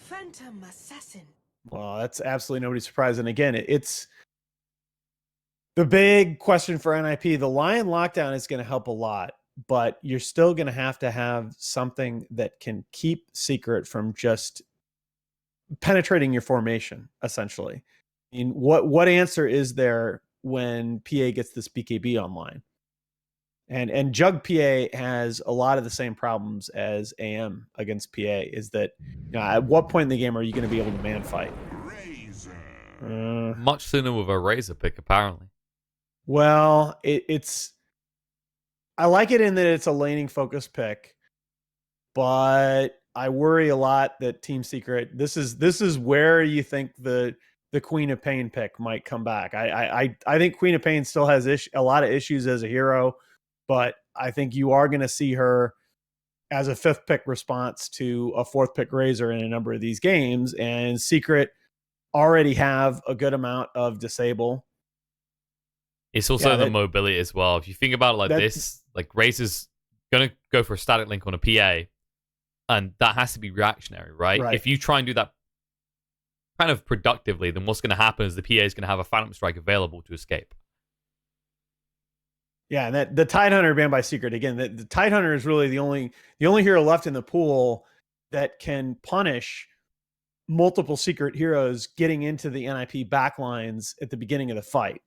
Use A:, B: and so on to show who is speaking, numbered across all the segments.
A: Phantom Assassin.
B: Well, that's absolutely nobody's surprise. And again, it's the big question for NIP. The Lion Lockdown is going to help a lot, but you're still going to have something that can keep Secret from just penetrating your formation, essentially. I mean, what answer is there when PA gets this BKB online? And Jug PA has a lot of the same problems as AM against PA. Is that, you know, at what point in the game are you going to be able to man fight?
C: Much sooner with a Razor pick, apparently.
B: Well, it's I like it in that it's a laning focused pick, but I worry a lot that Team Secret. This is where you think the Queen of Pain pick might come back. I think Queen of Pain still has a lot of issues as a hero, but I think you are going to see her as a 5th pick response to a 4th pick Razor in a number of these games. And Secret already have a good amount of disable.
C: It's also the mobility as well. If you think about it like this, like Razor's going to go for a static link on a PA, and that has to be reactionary, right? If you try and do that kind of productively, then what's going to happen is the PA is going to have a Phantom Strike available to escape.
B: Yeah, and that the Tidehunter banned by Secret again. The Tidehunter is really the only hero left in the pool that can punish multiple Secret heroes getting into the NIP backlines at the beginning of the fight.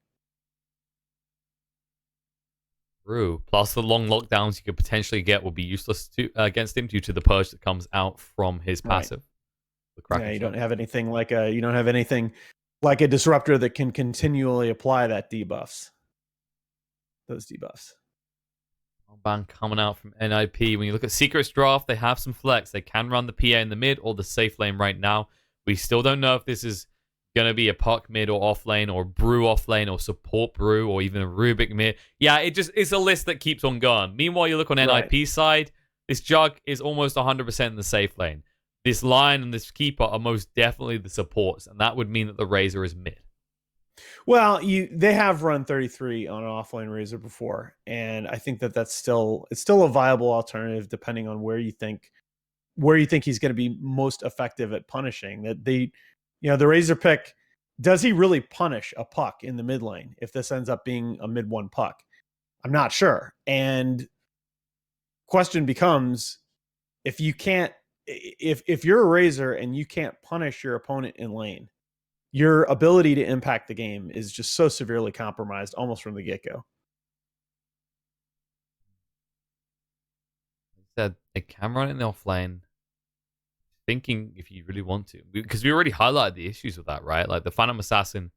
C: True. Plus, the long lockdowns you could potentially get will be useless against him due to the purge that comes out from his passive.
B: Yeah, you don't have anything like a disruptor that can continually apply that debuffs. Those debuffs.
C: Ban coming out from NIP. When you look at Secret's draft, they have some flex. They can run the PA in the mid or the safe lane right now. We still don't know if this is going to be a Puck mid or off lane or Brew off lane or support Brew or even a Rubik mid. Yeah, it's a list that keeps on going. Meanwhile, you look on NIP side, this Jug is almost 100% in the safe lane. This Lion and this Keeper are most definitely the supports, and that would mean that the Razor is mid.
B: Well, they have run 33 on an offlane Razor before, and I think that's still a viable alternative depending on where you think he's going to be most effective at punishing. That the Razor pick, does he really punish a Puck in the mid lane if this ends up being a mid 1 Puck? I'm not sure. And question becomes, if you're a Razor and you can't punish your opponent in lane, your ability to impact the game is just so severely compromised almost from the get-go.
C: Said they can run it in the offlane. Thinking if you really want to, because we already highlighted the issues with that, right? Like the Phantom Assassin,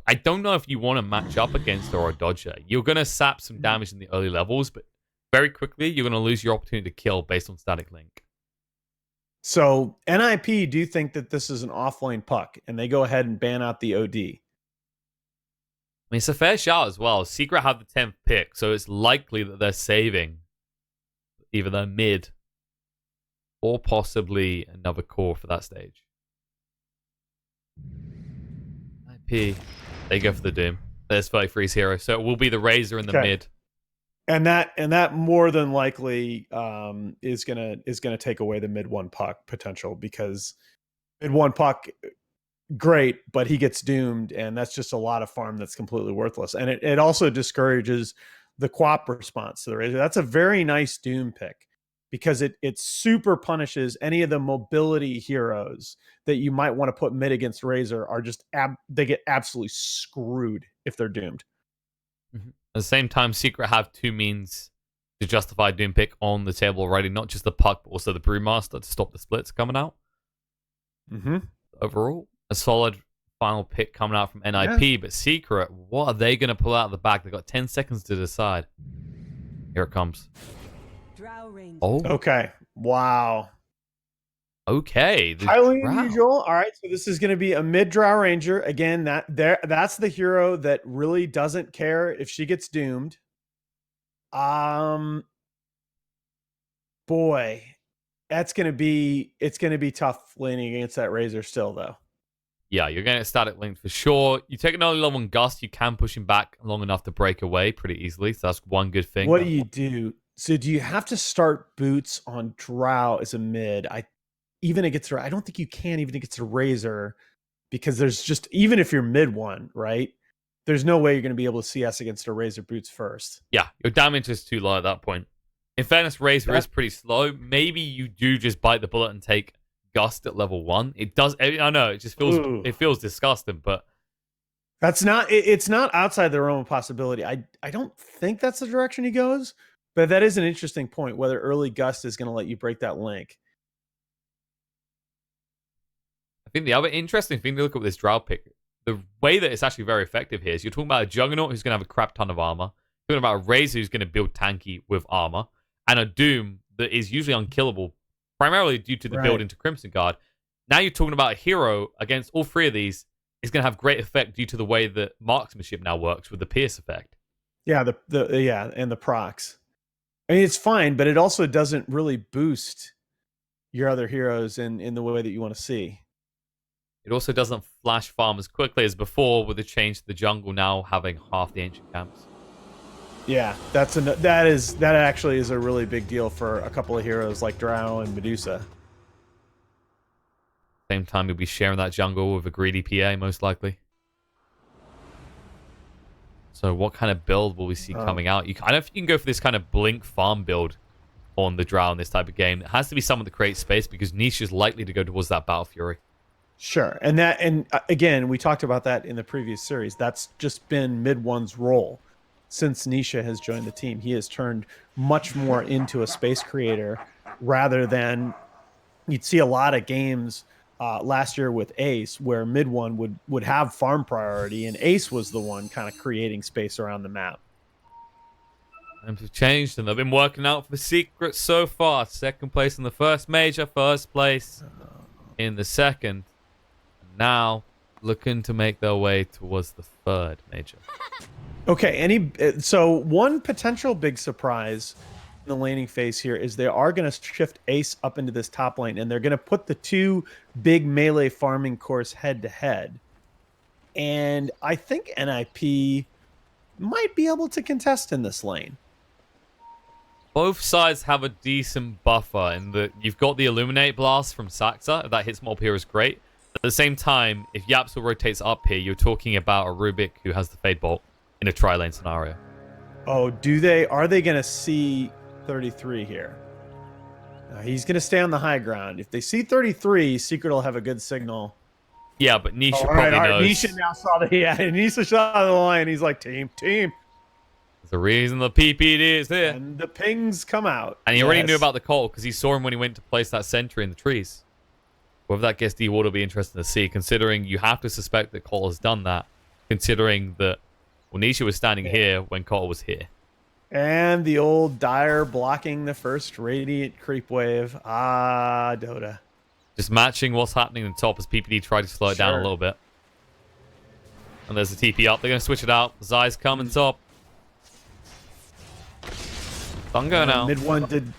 C: I don't know if you want to match up against her or dodge her. You're going to sap some damage in the early levels, but very quickly you're going to lose your opportunity to kill based on static link.
B: So NIP do think that this is an offlane Puck, and they go ahead and ban out the OD.
C: I mean, it's a fair shout as well. Secret have the 10th pick, so it's likely that they're saving either their mid or possibly another core for that stage. IP, they go for the Doom. There's 33's hero, so it will be the Razor in the mid.
B: And that more than likely is gonna take away the mid 1 Puck potential, because mid 1 Puck, great, but he gets doomed, and that's just a lot of farm that's completely worthless. And it also discourages the QoP response to the Razor. That's a very nice Doom pick, because it super punishes any of the mobility heroes that you might want to put mid against Razor. Are just they get absolutely screwed if they're doomed.
C: Mm-hmm. At the same time, Secret have 2 means to justify Doom pick on the table already. Not just the Puck, but also the Brewmaster to stop the splits coming out.
B: Mm-hmm.
C: Overall, a solid final pick coming out from NIP, but Secret, what are they going to pull out of the bag? They've got 10 seconds to decide. Here it comes. Oh.
B: Okay. Wow.
C: Okay.
B: Highly unusual. All right. So this is going to be a mid Drow Ranger. Again, that's the hero that really doesn't care if she gets doomed. Boy, it's going to be tough laning against that Razor still, though.
C: Yeah, you're going to static link for sure. You take another level on Gust, you can push him back long enough to break away pretty easily. So that's one good thing.
B: What do you do? So do you have to start boots on Drow as a mid? even against I don't think you can even against a Razor, because there's just, even if you're mid one, right? There's no way you're going to be able to CS against a Razor boots first.
C: Yeah, your damage is too low at that point. In fairness, Razor is pretty slow. Maybe you do just bite the bullet and take Gust at level 1. It does. I know it just feels it feels disgusting, but
B: that's not. It's not outside the realm of possibility. I don't think that's the direction he goes, but that is an interesting point. Whether early Gust is going to let you break that link.
C: I think the other interesting thing to look at with this Drow pick, the way that it's actually very effective here is you're talking about a Juggernaut who's going to have a crap ton of armor. You're talking about a Razor who's going to build tanky with armor, and a Doom that is usually unkillable, primarily due to the build into Crimson Guard. Now you're talking about a hero against all three of these is going to have great effect due to the way that marksmanship now works with the pierce effect.
B: Yeah, and the procs. I mean, it's fine, but it also doesn't really boost your other heroes in the way that you want to see.
C: It also doesn't flash farm as quickly as before, with the change to the jungle now having half the ancient camps.
B: Yeah, that actually is a really big deal for a couple of heroes like Drow and Medusa.
C: Same time, you'll be sharing that jungle with a greedy PA, most likely. So what kind of build will we see coming out? I don't think you can go for this kind of blink farm build on the Drow in this type of game. It has to be someone that creates space, because Niche is likely to go towards that Battle Fury.
B: Sure, and again, we talked about that in the previous series. That's just been Mid One's role. Since Nisha has joined the team, he has turned much more into a space creator, rather than you'd see a lot of games last year with Ace where Mid One would have farm priority, and Ace was the one kind of creating space around the map.
C: Times have changed, and they've been working out for Secret so far. Second place in the first major, first place in the second. Now looking to make their way towards the third major.
B: Okay, so one potential big surprise in the laning phase here is they are going to shift Ace up into this top lane, and they're going to put the two big melee farming cores head to head. And I think NIP might be able to contest in this lane.
C: Both sides have a decent buffer in that you've got the Illuminate Blast from Saxa. If that hits mob here is great. At the same time, if Yapsel rotates up here, you're talking about a Rubik who has the Fade Bolt in a tri-lane scenario.
B: Oh, are they going to see 33 here? He's going to stay on the high ground. If they see 33, Secret will have a good signal.
C: Yeah, but Nisha probably knows.
B: Nisha now saw Nisha saw the line. He's like, team. There's
C: the reason the PPD is here.
B: And the pings come out.
C: And he already knew about the call because he saw him when he went to place that sentry in the trees. Whether that gets D-Ward will be interesting to see, considering you have to suspect that Cole has done that, considering that Nisha was standing here when Cole was here.
B: And the old Dire blocking the first Radiant creep wave. Dota.
C: Just matching what's happening in the top as PPD tried to slow it down a little bit. And there's the TP up. They're going to switch it out. Zai's coming top. Dungo now.
B: Mid one did...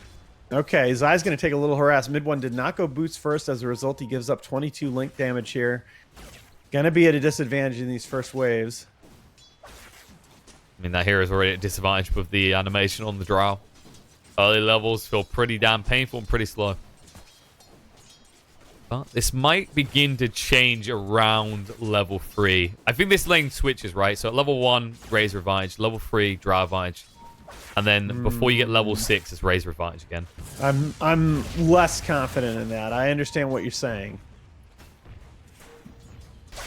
B: Okay, Zai's going to take a little harass. Mid one did not go boots first. As a result, he gives up 22 link damage here. Going to be at a disadvantage in these first waves.
C: I mean, that hero's already at a disadvantage with the animation on the Drow. Early levels feel pretty damn painful and pretty slow. But this might begin to change around level 3. I think this lane switches, right? So at level 1, Razor Advantage. Level 3, Drow Advantage. And then before you get level 6, it's Razor Advantage again.
B: I'm less confident in that. I understand what you're saying.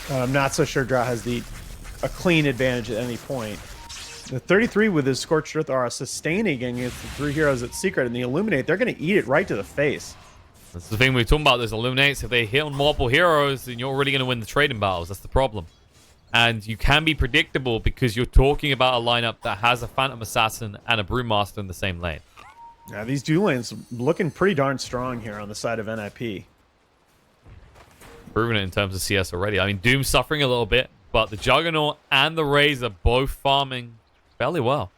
B: I'm not so sure Drow has a clean advantage at any point. The 33 with his Scorched Earth are sustaining against the 3 heroes at Secret, and the Illuminate, they're going to eat it right to the face.
C: That's the thing we're talking about, those Illuminates. If they hit on multiple heroes, then you're already going to win the trading battles. That's the problem. And you can be predictable because you're talking about a lineup that has a Phantom Assassin and a Brewmaster in the same lane.
B: Yeah, these dual lanes looking pretty darn strong here on the side of NIP.
C: Proven it in terms of CS already. I mean, Doom's suffering a little bit, but the Juggernaut and the Razor both farming fairly well.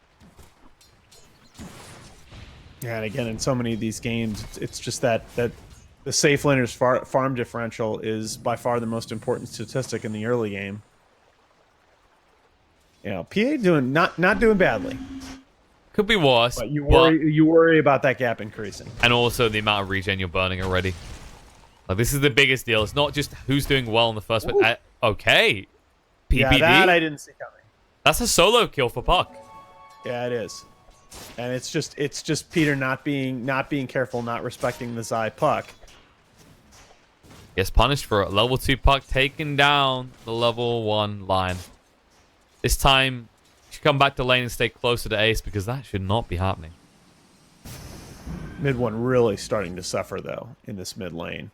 B: Yeah, and again, in so many of these games, it's just that the safe laner's farm differential is by far the most important statistic in the early game. You know, PA doing not doing badly.
C: Could be worse.
B: But you worry about that gap increasing.
C: And also the amount of regen you're burning already. Like, this is the biggest deal. It's not just who's doing well in the first place. Okay. PPD?
B: Yeah, that I didn't see coming.
C: That's a solo kill for Puck.
B: Yeah, it is. And it's just Peter not being careful, not respecting the Zai Puck.
C: Gets punished for it. Level 2 Puck taking down the level 1 line. This time, you should come back to lane and stay closer to Ace because that should not be happening.
B: Mid one really starting to suffer, though, in this mid lane.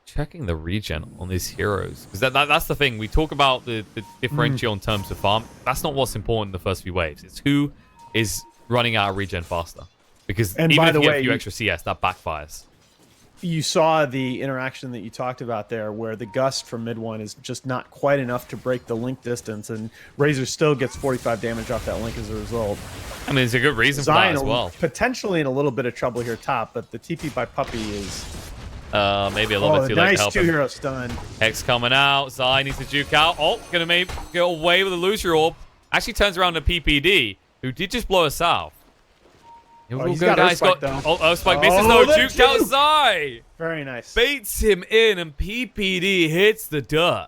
C: Checking the regen on these heroes. Because that's the thing. We talk about the differential in terms of farm. That's not what's important in the first few waves. It's who is running out of regen faster. Because even if you have a few extra CS, that backfires.
B: You saw the interaction that you talked about there where the gust from mid one is just not quite enough to break the link distance, and Razor still gets 45 damage off that link as a result.
C: I mean, there's a good reason for that as well.
B: Potentially in a little bit of trouble here top, but the TP by Puppy is...
C: maybe a little bit too late to help him.
B: Nice 2-hero stun.
C: Hex coming out. Zai needs to juke out. Oh, gonna maybe get away with a loser orb. Actually turns around to PPD, who did just blow us out.
B: He's got Earthspike, though.
C: Oh, Earthspike misses, though. Juked out Zai.
B: Very nice.
C: Baits him in, and PPD hits the dirt.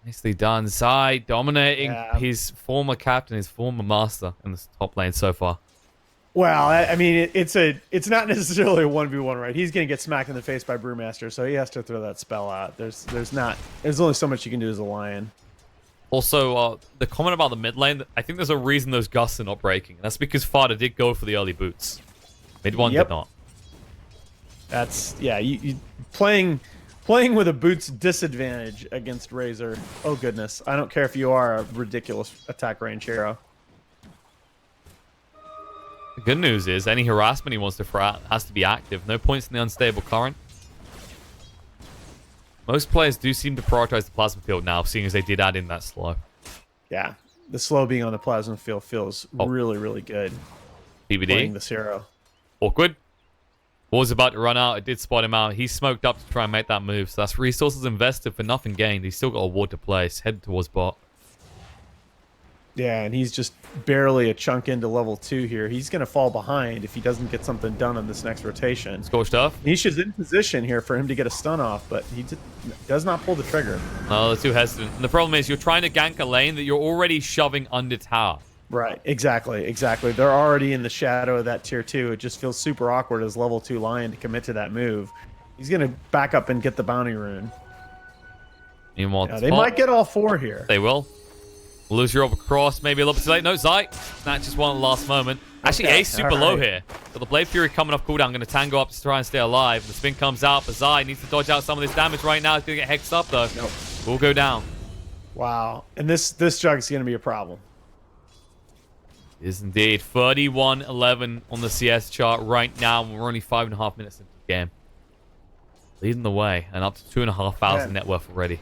C: Nicely done. Zai dominating his former captain, his former master in this top lane so far.
B: Well, I mean, it's not necessarily a 1v1, right? He's going to get smacked in the face by Brewmaster, so he has to throw that spell out. There's only so much you can do as a Lion.
C: Also, the comment about the mid lane, I think there's a reason those gusts are not breaking. That's because Fada did go for the early boots. Mid one did not.
B: That's, yeah, you playing with a boots disadvantage against Razor. Oh, goodness. I don't care if you are a ridiculous attack range hero.
C: The good news is any harassment he wants to throw out has to be active. No points in the unstable current. Most players do seem to prioritize the plasma field now, seeing as they did add in that slow.
B: Yeah, the slow being on the plasma field feels really, really good.
C: PBD.
B: Playing this hero.
C: Awkward. Was about to run out. It did spot him out. He smoked up to try and make that move. So that's resources invested for nothing gained. He's still got a ward to place. Headed towards bot.
B: Yeah, and he's just barely a chunk into level 2 here. He's going to fall behind if he doesn't get something done on this next rotation.
C: Scorched off.
B: Nisha's in position here for him to get a stun off, but he does not pull the trigger.
C: No, they're too hesitant. And the problem is you're trying to gank a lane that you're already shoving under tower.
B: Right, exactly. They're already in the shadow of that tier 2. It just feels super awkward as level 2 Lion to commit to that move. He's going to back up and get the bounty rune.
C: Meanwhile,
B: they might get all 4 here.
C: They will. Lose your across, maybe a little bit too late. No, Zai. Snatch just one at the last moment. Actually, Ace super low here. So the Blade Fury coming off cooldown. Going to tango up to try and stay alive. The spin comes out, but Zai needs to dodge out some of this damage right now. He's going to get hexed up, though.
B: Nope.
C: Will go down.
B: Wow. And this jug is going to be a problem.
C: It is indeed. 31-11 on the CS chart right now. We're only 5.5 minutes into the game. Leading the way, and up to 2,500 net worth already.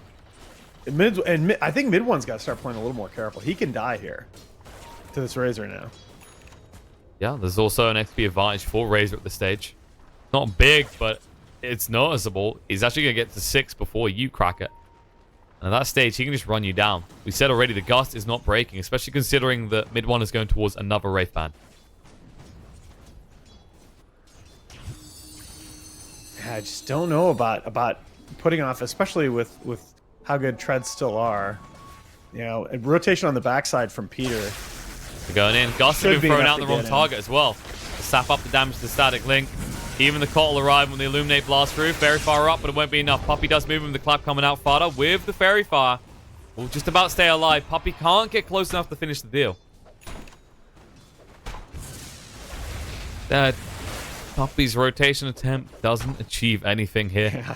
B: I think mid one's got to start playing a little more careful. He can die here to this Razor now.
C: Yeah, there's also an XP advantage for Razor at this stage. Not big, but it's noticeable. He's actually going to get to 6 before you crack it. And at that stage, he can just run you down. We said already the Gust is not breaking, especially considering that mid one is going towards another Wraith Band.
B: Yeah, I just don't know about putting off, especially with how good treads still are. You know, and rotation on the backside from Peter.
C: They're going in. Gust has been thrown out the wrong target as well. To sap up the damage to the static link. Even the Cot will arrive when the Illuminate blast through. Fairy Fire up, but it won't be enough. Puppy does move him. The clap coming out farther with the Fairy Fire. Will just about stay alive. Puppy can't get close enough to finish the deal. That Puppy's rotation attempt doesn't achieve anything here.
B: Yeah.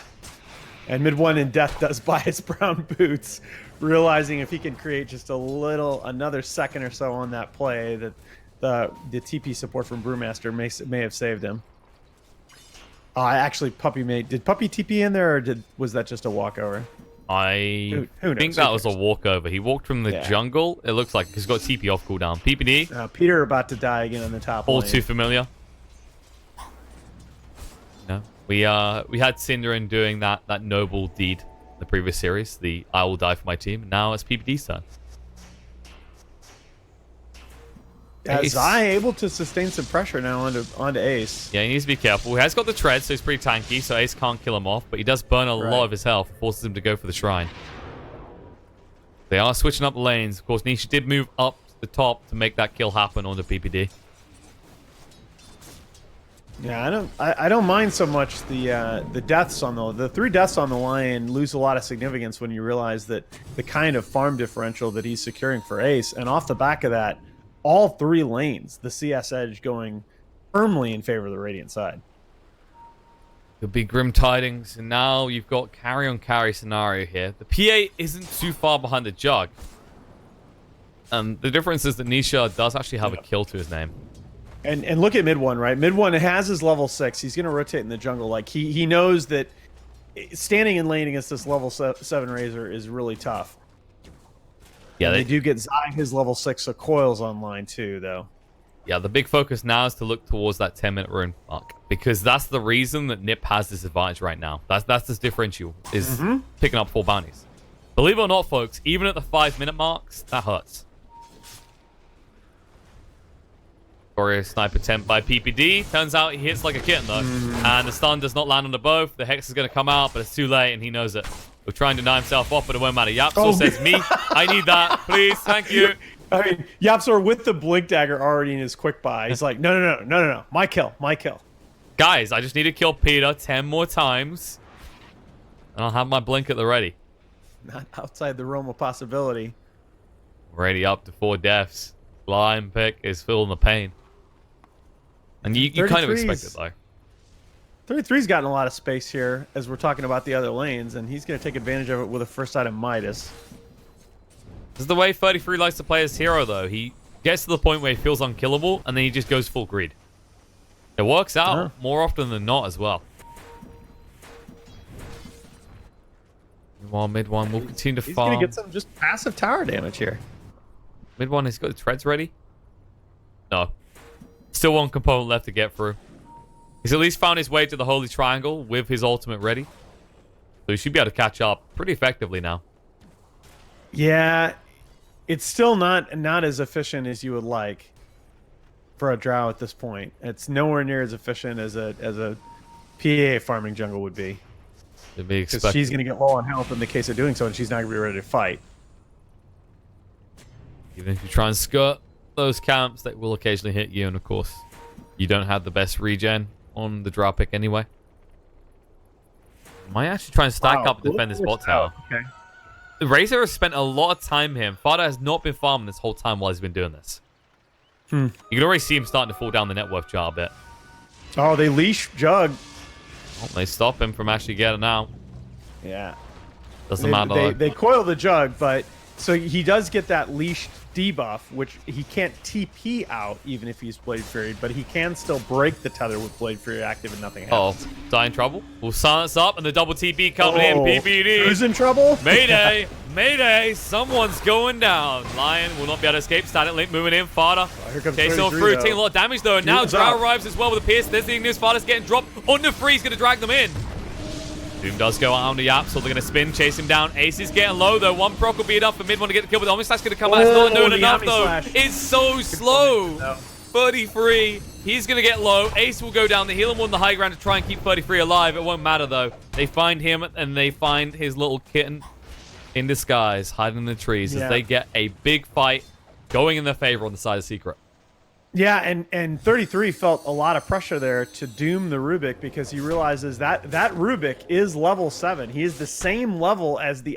B: And mid one in death does buy his brown boots, realizing if he can create just another second or so on that play, that the TP support from Brewmaster may have saved him. Actually, did Puppy TP in there, or was that just a walkover?
C: I think that was a walkover. He walked from the jungle. It looks like he's got TP off cooldown. PPD.
B: Peter about to die again on the top
C: all
B: lane.
C: Too familiar. No, we had Cinderin doing that noble deed in the previous series. The I will die for my team. Now it's PPD's turn.
B: Zai able to sustain some pressure now onto Ace.
C: Yeah, he needs to be careful. He has got the tread, so he's pretty tanky, so Ace can't kill him off, but he does burn a lot of his health, forces him to go for the shrine. They are switching up lanes. Of course, Nisha did move up to the top to make that kill happen onto PPD.
B: Yeah, I don't mind so much the deaths on the 3 deaths on the Lion lose a lot of significance when you realize that the kind of farm differential that he's securing for Ace, and off the back of that, all 3 lanes, the CS edge going firmly in favor of the Radiant side.
C: Could be grim tidings, and now you've got carry on carry scenario here. The PA isn't too far behind the Jug. And the difference is that Nisha does actually have a kill to his name.
B: And look at mid one, right? Mid one has his level 6. He's going to rotate in the jungle. Like he knows that standing in lane against this level 7 Razor is really tough. Yeah, they do get Zai his level 6, so Coil's online too, though.
C: Yeah, the big focus now is to look towards that 10-minute rune mark, because that's the reason that Nip has this advantage right now. That's this differential, is picking up 4 bounties. Believe it or not, folks, even at the 5-minute marks, that hurts. Glorious sniper attempt by PPD. Turns out he hits like a kitten, though. And the stun does not land on the both. The Hex is going to come out, but it's too late, and he knows it. We're trying to deny himself off, but it won't matter. Yapsor says, me, I need that. Please, thank you.
B: I mean, Yapsor with the Blink Dagger already in his quick buy. He's like, no. My kill.
C: Guys, I just need to kill Peter 10 more times, and I'll have my Blink at the ready.
B: Not outside the realm of possibility.
C: Already up to 4 deaths. Lion pick is feeling the pain. And you kind of expect it, though.
B: 33's gotten a lot of space here as we're talking about the other lanes, and he's going to take advantage of it with a first item Midas.
C: This is the way 33 likes to play his hero, though. He gets to the point where he feels unkillable, and then he just goes full greed. It works out more often than not as well. While mid one will continue to farm.
B: He's going to get some just passive tower damage here.
C: Mid one, he's got the treads ready. No. Still one component left to get through. He's at least found his way to the Holy Triangle with his ultimate ready. So he should be able to catch up pretty effectively now.
B: Yeah, it's still not as efficient as you would like for a Drow at this point. It's nowhere near as efficient as a PA farming jungle would be. Because she's going to get low on health in the case of doing so, and she's not going to be ready to fight.
C: Even if you try and skirt those camps, that will occasionally hit you, and of course, you don't have the best regen on the Drow pick anyway. Might actually try and stack up and defend this bot tower.
B: Okay.
C: The Razor has spent a lot of time here. Fada has not been farming this whole time while he's been doing this. You can already see him starting to fall down the net worth jar a bit.
B: Oh, they leash Jug.
C: Well, they stop him from actually getting out.
B: Yeah.
C: Doesn't matter.
B: They coil the Jug, but so he does get that leash debuff, which he can't TP out even if he's Blade Fury, but he can still break the tether with Blade Fury active and nothing happens.
C: Oh, die in trouble. We'll silence up and the double TP coming in. PPD.
B: Who's in trouble?
C: Mayday. Mayday. Someone's going down. Lion will not be able to escape. Static Link moving in. Fada. Chasing on through. Taking a lot of damage though. And now Drow arrives as well with a pierce. There's the Ignis. Fada's getting dropped. Under freeze going to drag them in. Doom does go out on the Yap, so they're going to spin, chase him down. Ace is getting low, though. One proc will be enough for mid one to get the kill, but the Omnislash going to come out. It's not doing enough, though.
B: Slash.
C: It's so slow. 33. He's going to get low. Ace will go down. The heal him on the high ground to try and keep 33 alive. It won't matter, though. They find him, and they find his little kitten in disguise, hiding in the trees, as they get a big fight going in their favor on the side of Secret.
B: Yeah, and 33 felt a lot of pressure there to doom the Rubik because he realizes that Rubik is level 7. He is the same level as the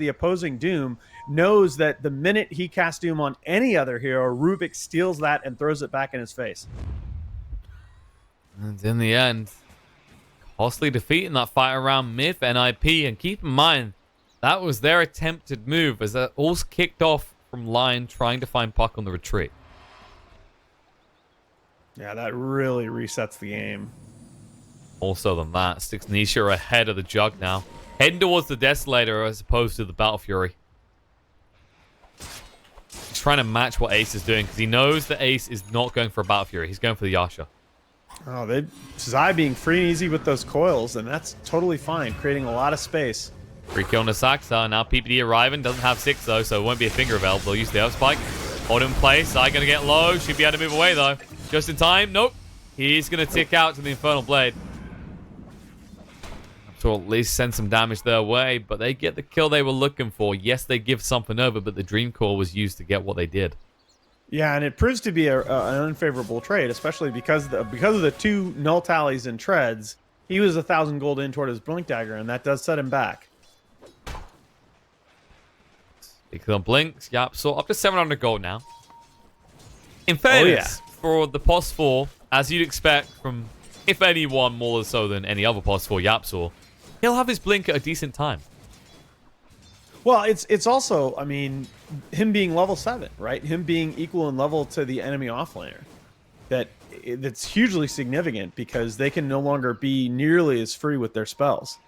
B: opposing Doom, knows that the minute he casts Doom on any other hero, Rubik steals that and throws it back in his face.
C: And in the end, costly defeat in that fight around mid for NIP. And keep in mind, that was their attempted move as that all kicked off from Lion trying to find Puck on the retreat.
B: Yeah, that really resets the game.
C: Also than that, sticks Nisha ahead of the Jug now. Heading towards the Desolator as opposed to the Battle Fury. He's trying to match what Ace is doing because he knows that Ace is not going for a Battle Fury. He's going for the Yasha.
B: Oh, Zai being free and easy with those coils, and that's totally fine, creating a lot of space.
C: Free kill on the Saxa. Now PPD arriving. Doesn't have 6 though, so it won't be a finger of They'll use the Earth Spike. Hold in place. Zai gonna get low. Should be able to move away though. Just in time. Nope. He's gonna tick out to the Infernal Blade. So at least send some damage their way, but they get the kill they were looking for. Yes, they give something over, but the Dream Core was used to get what they did.
B: Yeah, and it proves to be an unfavorable trade, especially because of the 2 null tallies and treads. He was 1,000 gold in toward his Blink Dagger, and that does set him back.
C: Because blinks, yep. So up to 700 gold now. In fairness, for the POS 4, as you'd expect from, if anyone more so than any other POS 4 Yapsaw, he'll have his blink at a decent time.
B: Well, it's also, I mean, him being level 7, right? Him being equal in level to the enemy offlaner. That's hugely significant because they can no longer be nearly as free with their spells.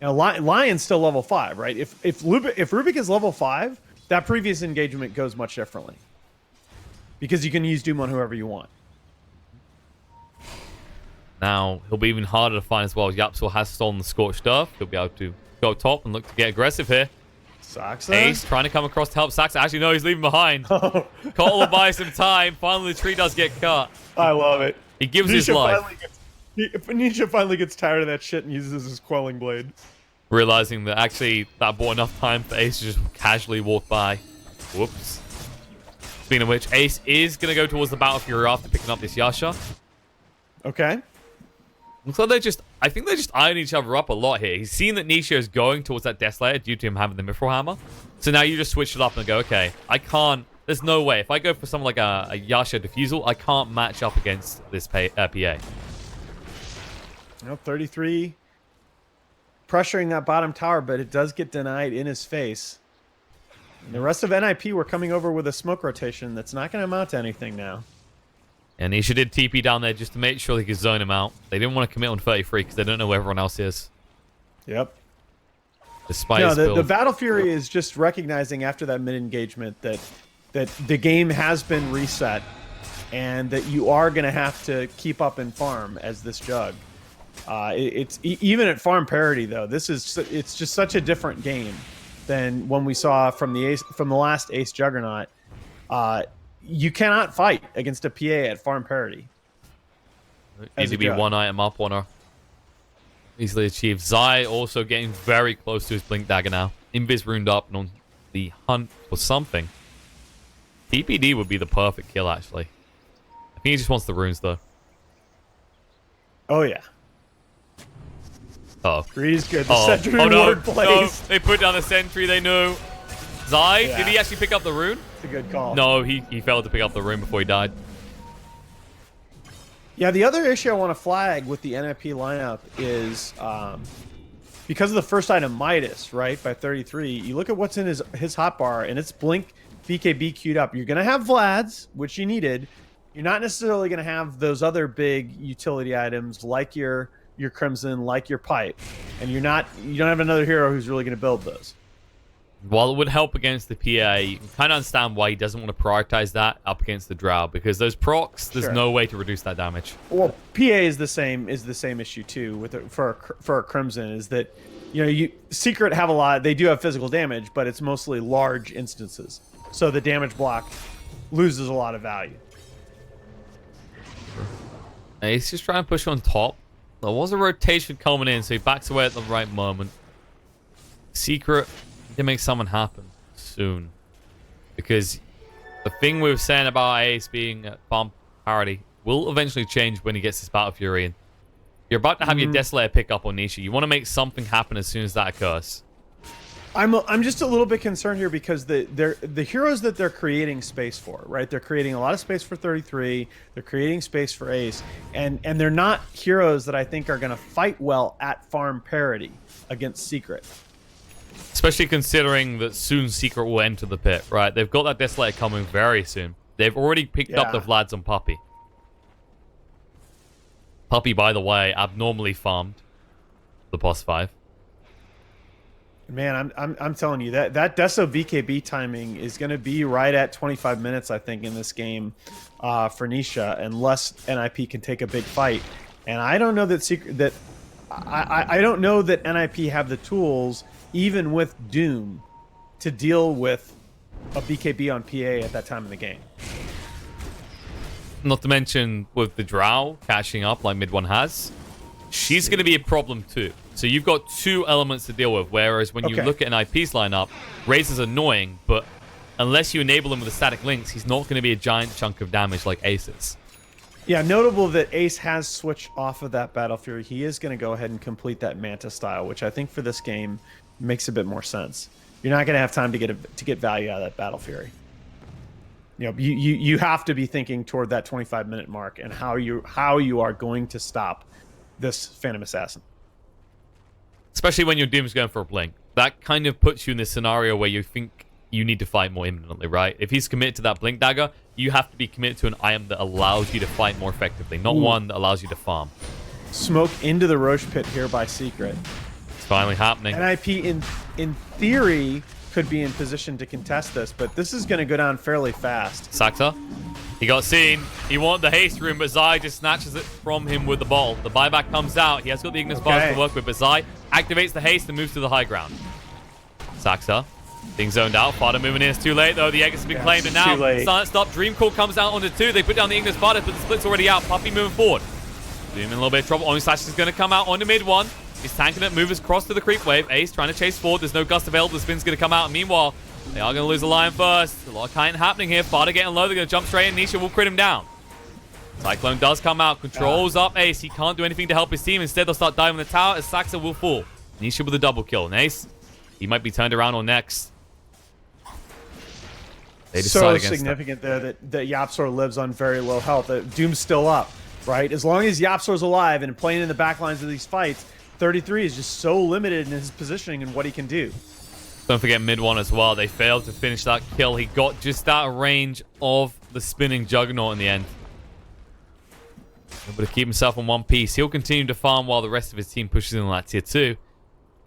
B: Now, Lion's still level 5, right? If Rubik is level 5, that previous engagement goes much differently. Because you can use Doom on whoever you want.
C: Now, he'll be even harder to find as well. Yapsaw has stolen the Scorched Earth. He'll be able to go top and look to get aggressive here.
B: Saxa?
C: Ace trying to come across to help Saxa. Actually, no, he's leaving behind. Cole will buy some time. Finally, the tree does get cut.
B: I love it.
C: He gives his life.
B: Nisha finally gets tired of that shit and uses his Quelling Blade.
C: Realizing that actually that bought enough time for Ace to just casually walk by. Whoops. Speaking of which, Ace is going to go towards the Battle Fury after picking up this Yasha.
B: Okay.
C: So I think they're just eyeing each other up a lot here. He's seen that Nisha is going towards that Desolator due to him having the Mithril Hammer. So now you just switch it up and go, okay, I can't, there's no way. If I go for something like a Yasha Diffusal, I can't match up against this PA.
B: Well, 33 pressuring that bottom tower, but it does get denied in his face. And the rest of NIP were coming over with a smoke rotation that's not going to amount to anything now.
C: And Nisha did TP down there just to make sure they could zone him out. They didn't want to commit on 33 because they don't know where everyone else is.
B: Yep.
C: Despite his build.
B: The Battle Fury is just recognizing after that mid-engagement that the game has been reset and that you are going to have to keep up and farm as this Jug. It's even at farm parity though. It's just such a different game than when we saw from the last Ace Juggernaut. You cannot fight against a PA at farm parity.
C: Need to be one item up on her. Easily achieved. Zai also getting very close to his Blink Dagger now. Invis runed up and on the hunt for something. TPD would be the perfect kill actually. I think he just wants the runes though.
B: Oh yeah. Greedy's good. The sentry
C: no,
B: ward plays.
C: No, they put down the sentry, they knew. Zai, did he actually pick up the rune?
B: It's a good call.
C: No, he failed to pick up the rune before he died.
B: Yeah, the other issue I want to flag with the NIP lineup is because of the first item Midas, right, by 33, you look at what's in his hotbar, and it's Blink BKB queued up. You're going to have Vlad's, which you needed. You're not necessarily going to have those other big utility items like your Crimson, like your Pipe, and you don't have another hero who's really going to build those.
C: While it would help against the PA, you can kind of understand why he doesn't want to prioritize that up against the Drow, because those procs, there's no way to reduce that damage.
B: Well, PA is the same issue too with for a Crimson, is that Secret have a lot. They do have physical damage, but it's mostly large instances, so the damage block loses a lot of value.
C: He's just trying to push on top. There was a rotation coming in, so he backs away at the right moment. Secret to make something happen soon, because the thing we were saying about Ace being at farm parity will eventually change when he gets his Battle Fury in. You're about to have your Desolator pick up on Nisha. You want to make something happen as soon as that occurs.
B: I'm just a little bit concerned here because the heroes that they're creating space for, right? They're creating a lot of space for 33. They're creating space for Ace, and they're not heroes that I think are going to fight well at farm parity against Secret.
C: Especially considering that soon Secret will enter the pit, right? They've got that Desolator coming very soon. They've already picked up the Vlads on Puppy. Puppy, by the way, abnormally farmed the boss 5.
B: Man, I'm telling you that Deso BKB timing is going to be right at 25 minutes, I think, in this game for Nisha, unless NIP can take a big fight. And I don't know that I don't know that NIP have the tools, even with Doom, to deal with a BKB on PA at that time in the game.
C: Not to mention with the Drow catching up like mid one has, she's going to be a problem too. So you've got two elements to deal with, whereas when you look at an IP's lineup, Razor's annoying, but unless you enable him with the static links, he's not going to be a giant chunk of damage like Ace is.
B: Yeah, notable that Ace has switched off of that Battle Fury. He is going to go ahead and complete that Manta style, which I think for this game makes a bit more sense. You're not going to have time to get value out of that Battle Fury. You know, you have to be thinking toward that 25-minute mark and how you are going to stop this Phantom Assassin.
C: Especially when your Doom's going for a blink. That kind of puts you in this scenario where you think you need to fight more imminently, right? If he's committed to that blink dagger, you have to be committed to an item that allows you to fight more effectively, not one that allows you to farm.
B: Smoke into the Roche pit here by Secret.
C: It's finally happening.
B: NIP in theory could be in position to contest this, but this is going to go down fairly fast.
C: Sakta, he got seen. He wanted the haste room, but Zai just snatches it from him with the ball. The buyback comes out. He has got the Ignis bars to work with, but Zai activates the haste and moves to the high ground. Sakta being zoned out. Fada moving in. It's too late, though. The Aegis has been claimed, and now silent stop. Dream Call comes out onto 2. They put down the Ignis Fada, but the split's already out. Puppy moving forward. Doom in a little bit of trouble. Only Slash is going to come out onto mid 1. He's tanking it. Movers cross to the creep wave. Ace trying to chase forward. There's no gust available. The spin's going to come out. And meanwhile, they are going to lose a lion first. A lot of kind happening here. Fada getting low. They're going to jump straight in. Nisha will crit him down. Cyclone does come out. Controls up Ace. He can't do anything to help his team. Instead, they'll start diving the tower as Saxa will fall. Nisha with a double kill. And Ace, he might be turned around on next. They decide
B: so
C: against
B: significant there that Yapsor lives on very low health. Doom's still up, right? As long as Yapsor's alive and playing in the back lines of these fights, 33 is just so limited in his positioning and what he can do.
C: Don't forget mid 1 as well. They failed to finish that kill. He got just out of range of the spinning Juggernaut in the end. Able to keep himself in one piece. He'll continue to farm while the rest of his team pushes in on that tier 2.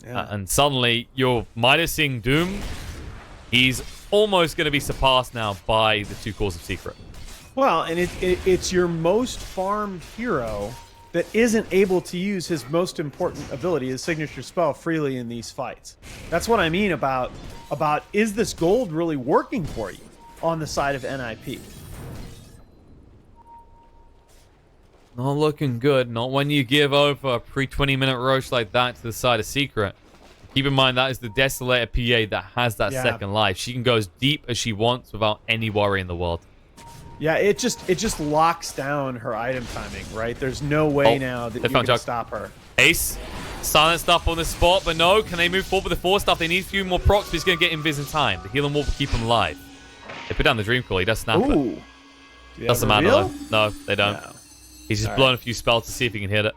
C: Yeah. And suddenly, you're minusing Doom. He's almost going to be surpassed now by the 2 cores of Secret.
B: Well, and it's your most farmed hero that isn't able to use his most important ability, his signature spell, freely in these fights. That's what I mean about is this gold really working for you on the side of NIP?
C: Not looking good. Not when you give over a pre-20-minute Roche like that to the side of Secret. Keep in mind, that is the Desolator PA that has that second life. She can go as deep as she wants without any worry in the world.
B: Yeah, it just locks down her item timing, right? There's no way now that you can stop her.
C: Ace, silent stuff on the spot, but no. Can they move forward with the 4 stuff? They need a few more procs, but he's going to get invis in time. The healing wall will keep him alive. They put down the Dream Call. He does snap it. Doesn't matter, though. No, they don't. No. He's just blown a few spells to see if he can hit it.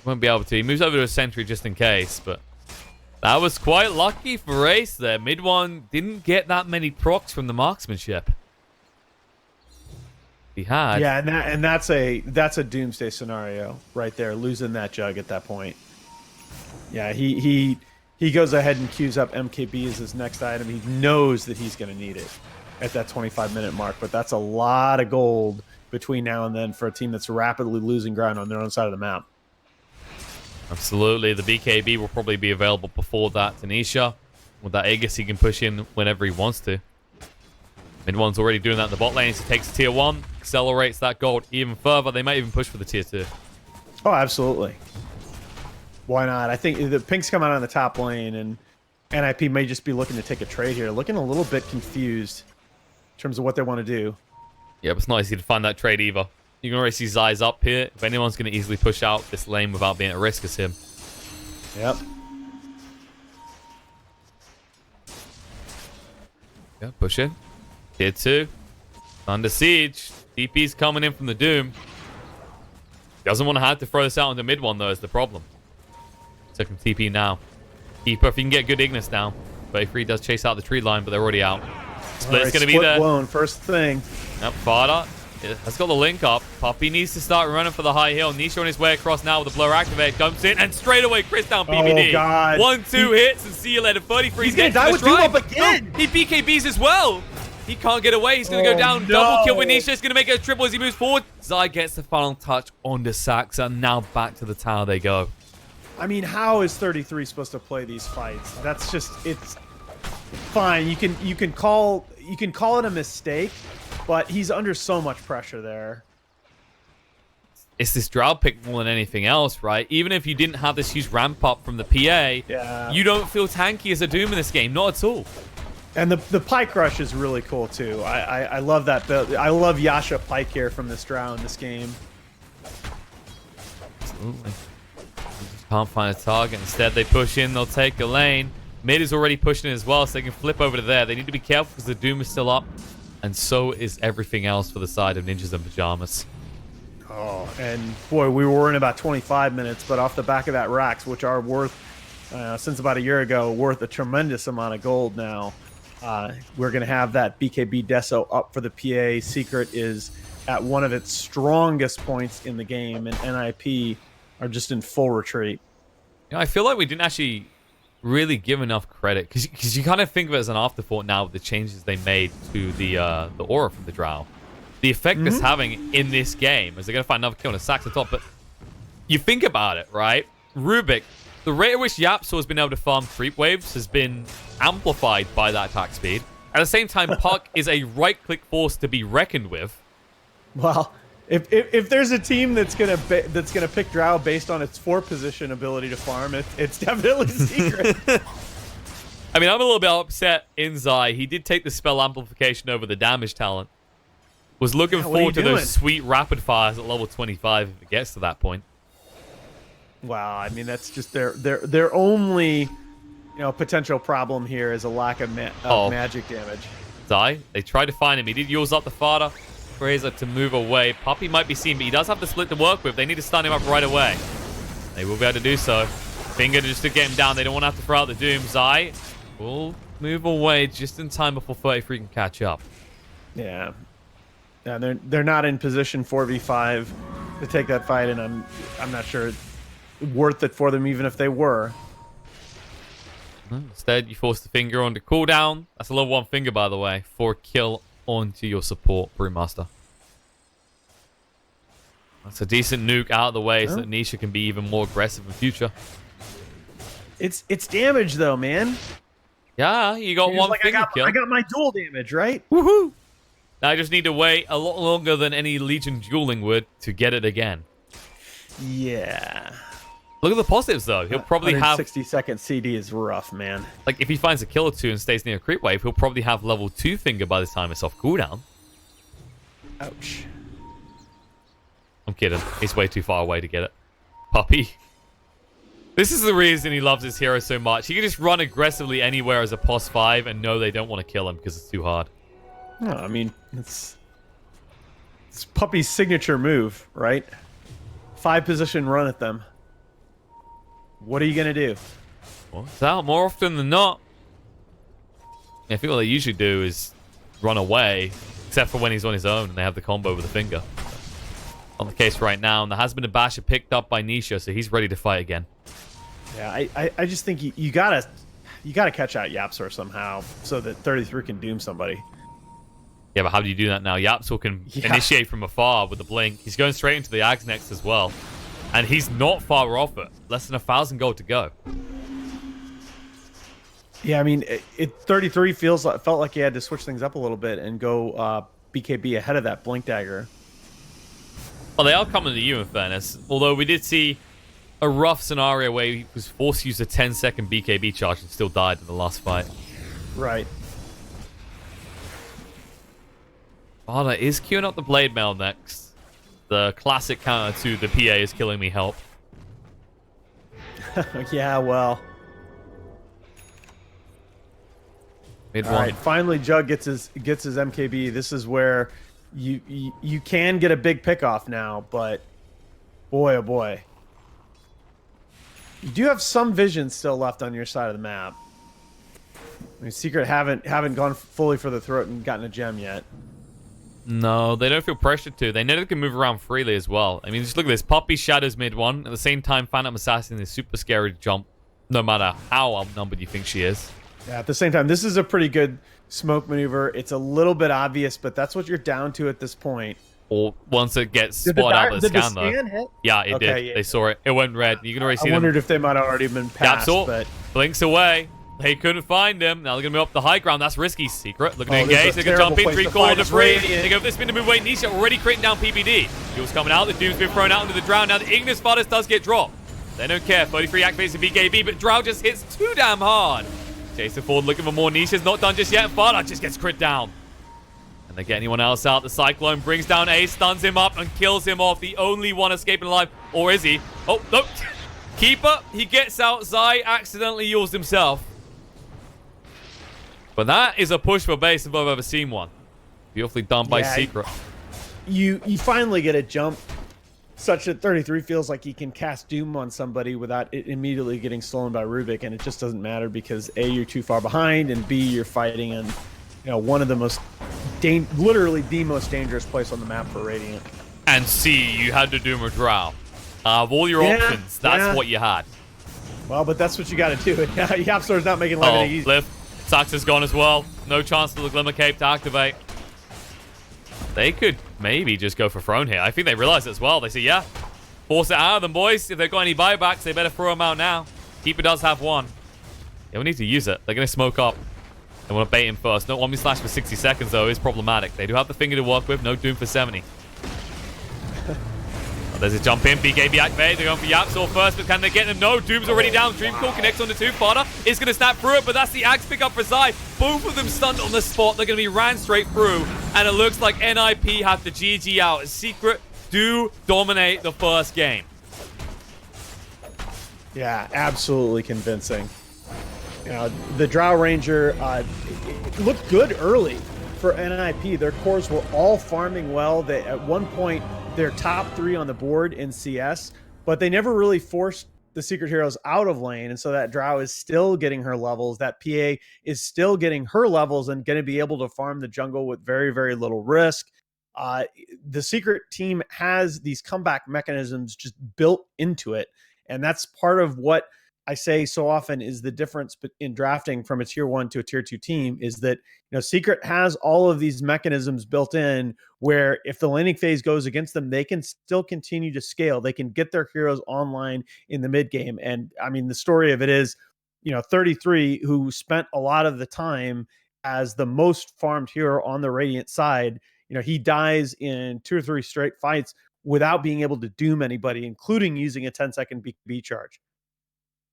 C: Won't be able to. He moves over to a sentry just in case, but that was quite lucky for Ace there. Mid 1 didn't get that many procs from the marksmanship. He had.
B: Yeah, and that's a doomsday scenario right there, losing that jug at that point. Yeah, he goes ahead and queues up MKB as his next item. He knows that he's going to need it at that 25-minute mark, but that's a lot of gold between now and then for a team that's rapidly losing ground on their own side of the map.
C: Absolutely. The BKB will probably be available before that. Tanisha, with that Aegis, he can push in whenever he wants to. Mid 1's already doing that in the bot lane. He takes tier 1, accelerates that gold even further. They might even push for the tier 2.
B: Oh, absolutely. Why not? I think the Pinks come out on the top lane, and NIP may just be looking to take a trade here. Looking a little bit confused in terms of what they want to do.
C: Yeah, but it's not easy to find that trade either. You can already see Zai's up here. If anyone's going to easily push out this lane without being at risk, it's him.
B: Yep.
C: Yeah, push in. Tier 2. Under siege. DP's coming in from the Doom. Doesn't want to have to throw this out into mid 1, though, is the problem. So can TP now. Keeper, if you can get good Ignis now. 33 does chase out the tree line, but they're already out. Split's going to be there.
B: Blown, first thing.
C: Yep, Fada has got the link up. Puppy needs to start running for the high hill. Nisha on his way across now with the blur activate. Jumps in and straight away Chris down BBD.
B: Oh, God.
C: 1-2 hits and see you later. 33.
B: He's going to die with Doom up again.
C: No, he BKBs as well. He can't get away. He's going to go down. No. Double kill with Nisha. He's going to make it a triple as he moves forward. Zai gets the final touch on the Sax, and now back to the tower they go.
B: I mean, how is 33 supposed to play these fights? That's just, fine. You can call it a mistake, but he's under so much pressure there.
C: It's this drought pick more than anything else, right? Even if you didn't have this huge ramp up from the PA, you don't feel tanky as a Doom in this game, not at all.
B: And the Pike Rush is really cool too. I love that build. I love Yasha Pike here from this drought in this game.
C: Absolutely. They just can't find a target. Instead, they push in. They'll take a lane. Mid is already pushing as well, so they can flip over to there. They need to be careful because the Doom is still up. And so is everything else for the side of Ninjas and Pyjamas.
B: Oh, and boy, we were in about 25 minutes, but off the back of that Rax, which are worth, since about a year ago, worth a tremendous amount of gold now. We're going to have that BKB Deso up for the PA. Secret is at one of its strongest points in the game, and NIP are just in full retreat.
C: You know, I feel like we didn't actually really give enough credit, because you kind of think of it as an afterthought now with the changes they made to the aura from the Drow. The effect it's having in this game, as they're going to find another kill on a Sax on top, but you think about it, right? Rubik, the rate at which Yapso has been able to farm creep waves has been amplified by that attack speed. At the same time, Puck is a right-click force to be reckoned with.
B: Well, if there's a team that's gonna pick Drow based on its 4-position ability to farm, it's definitely Secret.
C: I mean, I'm a little bit upset in Zai. He did take the spell amplification over the damage talent. Was looking forward to those sweet rapid fires at level 25 if it gets to that point.
B: Wow, I mean that's just their only potential problem here is a lack of magic damage.
C: Zai, they tried to find him. He did use up the Fada. Fraser to move away. Puppy might be seen, but he does have the split to work with. They need to stun him up right away. They will be able to do so. Finger just to get him down. They don't want to have to throw out the Doom. Zai will move away just in time before 33 can catch up.
B: Yeah. Yeah, they're not in position 4v5 to take that fight, and I'm not sure it's worth it for them even if they were.
C: Instead, you force the Finger onto cooldown. That's a level 1 Finger, by the way, for kill onto your support Brewmaster. That's a decent nuke out of the way so that Nisha can be even more aggressive in future.
B: It's damage though, man.
C: Yeah, you got one Finger kill.
B: I got my dual damage, right?
C: Woohoo! Now I just need to wait a lot longer than any Legion dueling would to get it again.
B: Yeah.
C: Look at the positives, though. He'll probably have...
B: 60-second CD is rough, man.
C: Like, if he finds a kill or two and stays near a creep wave, he'll probably have level 2 Finger by the time it's off cooldown.
B: Ouch.
C: I'm kidding. He's way too far away to get it. Puppy. This is the reason he loves his hero so much. He can just run aggressively anywhere as a POS 5 and know they don't want to kill him because it's too hard.
B: No, I mean, it's Puppy's signature move, right? 5-position run at them. What are you going to do?
C: Well, it's out more often than not. I think what they usually do is run away, except for when he's on his own and they have the combo with the Finger. Not the case right now, and there has been a basher picked up by Nisha, so he's ready to fight again.
B: Yeah, I just think you gotta catch out Yapsor somehow so that 33 can doom somebody.
C: Yeah, but how do you do that now? Yapsor can initiate from afar with the blink. He's going straight into the Ags next as well. And he's not far off it. Less than 1,000 gold to go.
B: Yeah, I mean, 33 felt like he had to switch things up a little bit and go BKB ahead of that blink dagger.
C: Well, they are coming to you, in fairness. Although we did see a rough scenario where he was forced to use a 10-second BKB charge and still died in the last fight.
B: Right.
C: Vada is queuing up the Blade Mail next. The classic counter to the PA is killing me help.
B: Yeah, well.
C: Mid
B: All right, finally Jug gets his MKB. This is where you can get a big pick off now, but boy oh boy. You do have some vision still left on your side of the map. I mean, Secret haven't gone fully for the throat and gotten a gem yet.
C: No, they don't feel pressured to. They know they can move around freely as well. I mean, just look at this. Poppy shadows mid one. At the same time, Phantom Assassin is super scary to jump, no matter how outnumbered you think she is.
B: Yeah, at the same time, this is a pretty good smoke maneuver. It's a little bit obvious, but that's what you're down to at this point.
C: Or once it gets spotted out of the scan, though.
B: Hit?
C: Yeah, it did. Yeah. They saw it. It went red. You can already see
B: I wondered if they might have already been passed.
C: But blinks away. They couldn't find him. Now they're going to move up the high ground. That's risky. Secret looking to
B: Oh,
C: engage. They can jump in.
B: terrible place to
C: 3-quarter
B: fight us,
C: debris.
B: Radiant.
C: They go for this spin to move away. Nisha already creating down PPD. Fuel's coming out. The Doom's been thrown out into the Drow. Now the Ignis Fighters does get dropped. They don't care. 33 activates the BKB, but Drow just hits too damn hard. Jason Ford looking for more. Nisha's not done just yet. Fada just gets crit down. And they get anyone else out. The Cyclone brings down Ace, stuns him up, and kills him off. The only one escaping alive. Or is he? Oh, no. Keeper, he gets out. Zai accidentally used himself. But that is a push for base if I've ever seen one. Beautifully done by Secret.
B: You finally get a jump such that 33 feels like he can cast Doom on somebody without it immediately getting stolen by Rubik, and it just doesn't matter because A, you're too far behind, and B, you're fighting in one of the most literally the most dangerous place on the map for Radiant.
C: And C, you had to Doom or Drow. Of all your options, that's what you had.
B: Well, but that's what you got to do. Yapsor's not making life easy.
C: Lift. Sax is gone as well. No chance for the Glimmer Cape to activate. They could maybe just go for Throne here. I think they realize it as well. They say, yeah, force it out of them, boys. If they've got any buybacks, they better throw them out now. Keeper does have one. Yeah, we need to use it. They're going to smoke up. They want to bait him first. No 1v slash for 60 seconds, though, is problematic. They do have the finger to work with. No Doom for 70. There's a jump in. BKB activated. They're going for Yapsor first, but can they get him? No. Doom's already down. Dreamcall connects on the 2. Fodder is going to snap through it, but that's the axe pick up for Zai. Both of them stunned on the spot. They're going to be ran straight through, and it looks like NIP have the GG out. Secret do dominate the first game.
B: Yeah, absolutely convincing. The Drow Ranger it looked good early for NIP. Their cores were all farming well. They at one point they're top 3 on the board in CS, but they never really forced the Secret Heroes out of lane, and so that Drow is still getting her levels. That PA is still getting her levels and going to be able to farm the jungle with very, very little risk. The Secret team has these comeback mechanisms just built into it, and that's part of what I say so often is the difference in drafting from a tier 1 to a tier 2 team is that, Secret has all of these mechanisms built in where if the laning phase goes against them, they can still continue to scale. They can get their heroes online in the mid game. And I mean, the story of it is, 33, who spent a lot of the time as the most farmed hero on the Radiant side, he dies in 2 or 3 straight fights without being able to doom anybody, including using a 10-second BKB charge.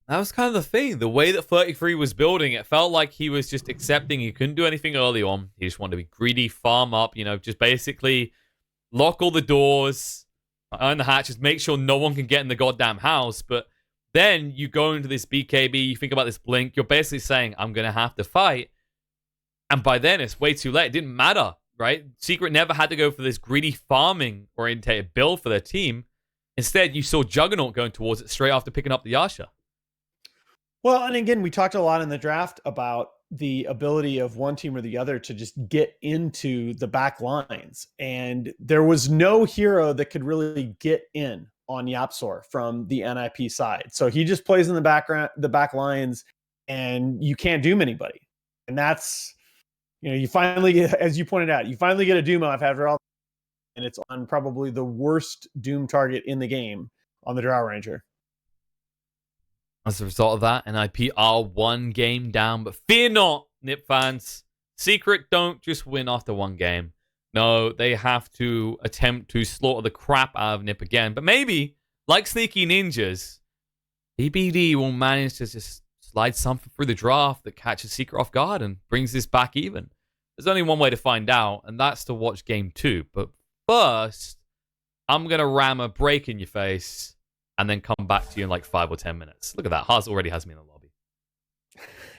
C: That was kind of the thing. The way that 33 was building, it felt like he was just accepting he couldn't do anything early on. He just wanted to be greedy, farm up, just basically lock all the doors, earn the hatches, make sure no one can get in the goddamn house. But then you go into this BKB, you think about this blink, you're basically saying, I'm going to have to fight. And by then, it's way too late. It didn't matter, right? Secret never had to go for this greedy farming-orientated build for their team. Instead, you saw Juggernaut going towards it straight after picking up the Yasha.
B: Well, and again, we talked a lot in the draft about the ability of one team or the other to just get into the back lines. And there was no hero that could really get in on Yapsor from the NIP side. So he just plays in the back lines, and you can't doom anybody. And that's, you finally get, as you pointed out, you finally get a doom off after all, and it's on probably the worst doom target in the game on the Drow Ranger.
C: As a result of that, NIP are 1 game down, but fear not, Nip fans. Secret don't just win after 1 game. No, they have to attempt to slaughter the crap out of Nip again. But maybe, like Sneaky Ninjas, EBD will manage to just slide something through the draft that catches Secret off guard and brings this back even. There's only one way to find out, and that's to watch game 2. But first, I'm going to ram a break in your face and then come back to you in like 5 or 10 minutes. Look at that. Haas already has me in the lobby.